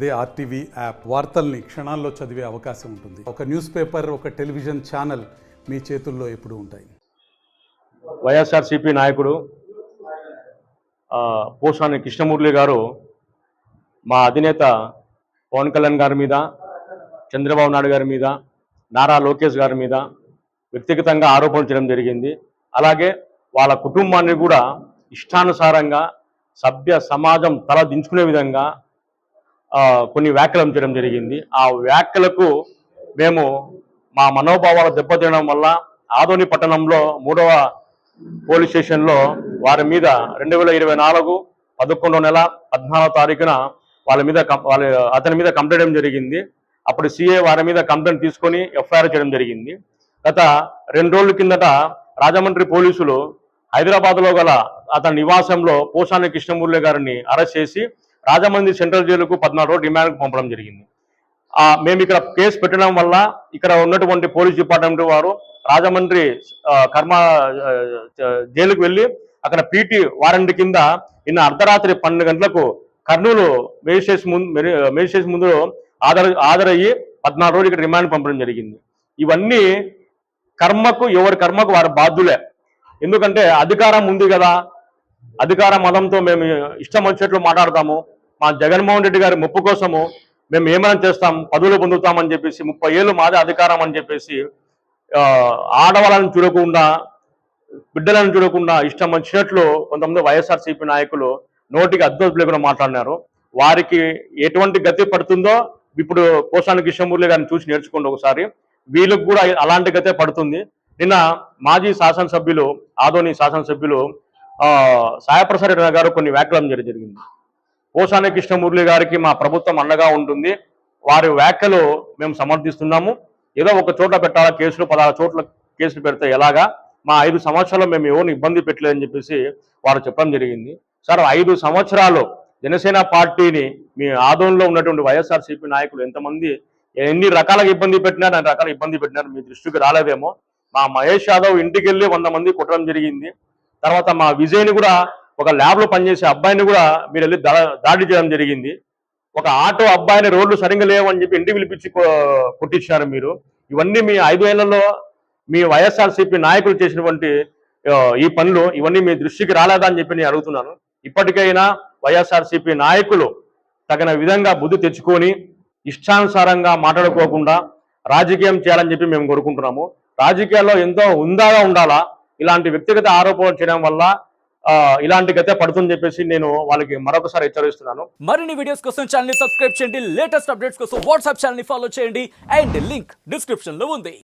అదే RTV app వార్తల్ని క్షణాల్లో చదివే అవకాశం ఉంటుంది. ఒక న్యూస్ పేపర్, ఒక టెలివిజన్ ఛానల్ మీ చేతుల్లో ఎప్పుడూ ఉంటాయి. వైఎస్ఆర్సీపీ నాయకుడు పోసాని కృష్ణమూర్తి గారు మా అధినేత పవన్ కళ్యాణ్ గారి మీద, చంద్రబాబు నాయుడు గారి మీద, నారా లోకేష్ గారి మీద వ్యక్తిగతంగా ఆరోపణలు చేయడం జరిగింది. అలాగే వాళ్ళ కుటుంబాన్ని కూడా ఇష్టానుసారంగా సభ్య సమాజం తల దించుకునే విధంగా కొన్ని వ్యాఖ్యలు చేయడం జరిగింది. ఆ వ్యాఖ్యలకు మేము మా మనోభావాలు దెబ్బతినడం వల్ల ఆదోని పట్టణంలో 3వ పోలీస్ స్టేషన్లో వారి మీద 2024 11వ నెల 14వ తారీఖున అతని మీద కంప్లైంట్ చేయడం జరిగింది. అప్పుడు సిఐ వారి మీద కంప్లైంట్ తీసుకొని ఎఫ్ఐఆర్ చేయడం జరిగింది. గత 2 రోజుల కిందట రాజమండ్రి పోలీసులు హైదరాబాద్లో గల అతని నివాసంలో పోసాని కృష్ణమూర్తి గారిని అరెస్ట్ చేసి రాజమండ్రి సెంట్రల్ జైలుకు 14 రోజులు రిమాండ్కు పంపడం జరిగింది. మేము ఇక్కడ కేసు పెట్టడం వల్ల ఇక్కడ ఉన్నటువంటి పోలీస్ డిపార్ట్మెంట్ వారు రాజమండ్రి జైలుకు వెళ్ళి అక్కడ పీటీ వారెంట్ కింద నిన్న అర్ధరాత్రి 12 గంటలకు కర్నూలు మేజిస్ట్రేట్ ముందు హాజరయ్యి 14 రోజులు ఇక్కడ రిమాండ్ పంపడం జరిగింది. ఇవన్నీ ఎవరి కర్మకు వారి బాధ్యులే. ఎందుకంటే అధికారం ఉంది కదా, అధికార మతంతో మేము ఇష్టం వచ్చినట్లు మాట్లాడతాము. మా జగన్మోహన్ రెడ్డి గారి ముప్పు కోసము మేము ఏమైనా చేస్తాం, పదవులు పొందుతామని చెప్పేసి 30 ఏళ్ళు మాదే అధికారం అని చెప్పేసి ఆడవాళ్ళని చూడకుండా, బిడ్డలను చూడకుండా ఇష్టం వచ్చినట్లు కొంతమంది వైఎస్ఆర్సీపీ నాయకులు నోటికి అద్దం లేకుండా మాట్లాడినారు. వారికి ఎటువంటి గతి పడుతుందో ఇప్పుడు పోసాని కృష్ణమూర్తి గారిని చూసి నేర్చుకోండి ఒకసారి. వీళ్ళకు కూడా అలాంటి గతే పడుతుంది. నిన్న మాజీ శాసనసభ్యులు, ఆదోని శాసనసభ్యులు సాయప్రసాద్ రెడ్డి గారు కొన్ని వ్యాఖ్యలు జరిగింది. పోసాని కృష్ణమూర్తి గారికి మా ప్రభుత్వం అండగా ఉంటుంది, వారి వ్యాఖ్యలు మేము సమర్థిస్తున్నాము. ఏదో ఒక చోట్ల పెట్టాలా కేసులు, 16 చోట్ల కేసులు పెడితే ఎలాగా, మా 5 సంవత్సరాలు మేము ఎవరిని ఇబ్బంది పెట్టలేదని చెప్పేసి వారు చెప్పడం జరిగింది. సార్, 5 సంవత్సరాలు జనసేన పార్టీని మీ ఆదోన్లో ఉన్నటువంటి వైఎస్ఆర్సీపీ నాయకులు ఎంతమంది ఎన్ని రకాలుగా ఇబ్బంది పెట్టినారు, అన్ని రకాల ఇబ్బంది పెట్టినారు, మీ దృష్టికి రాలేదేమో. మా మహేష్ యాదవ్ ఇంటికి వెళ్ళి 100 మంది కొట్టడం జరిగింది. తర్వాత మా విజయ్ని కూడా, ఒక ల్యాబ్లో పనిచేసే అబ్బాయిని కూడా మీరు వెళ్ళి దాడి చేయడం జరిగింది. ఒక ఆటో అబ్బాయిని రోడ్లు సరిగ్గా లేవని చెప్పి ఇంటికి పిలిపించి కొట్టించారు మీరు. ఇవన్నీ మీ 5 ఏళ్లలో మీ వైఎస్ఆర్సీపీ నాయకులు చేసినటువంటి ఈ పనులు ఇవన్నీ మీ దృష్టికి రాలేదా అని చెప్పి నేను అడుగుతున్నాను. ఇప్పటికైనా వైఎస్ఆర్సీపీ నాయకులు తగిన విధంగా బుద్ధి తెచ్చుకొని ఇష్టానుసారంగా మాట్లాడుకోకుండా రాజకీయం చేయాలని చెప్పి మేము కోరుకుంటున్నాము. రాజకీయాల్లో ఎంతో హుందాగా ఉండాలా. ఇలాంటి వ్యక్తిగత ఆరోపణలు చేయడం వల్ల ఇలాంటి గతే పడుతుందని చెప్పేసి నేను వాళ్ళకి మరొకసారి హెచ్చరిస్తున్నాను. మరిన్ని వీడియోస్ కోసం ఛానల్ ని సబ్స్క్రైబ్ చేయండి. లేటెస్ట్ అప్డేట్స్ కోసం వాట్సాప్ ఛానల్ ని ఫాలో చేయండి. అండ్ లింక్ డిస్క్రిప్షన్ లో ఉంది.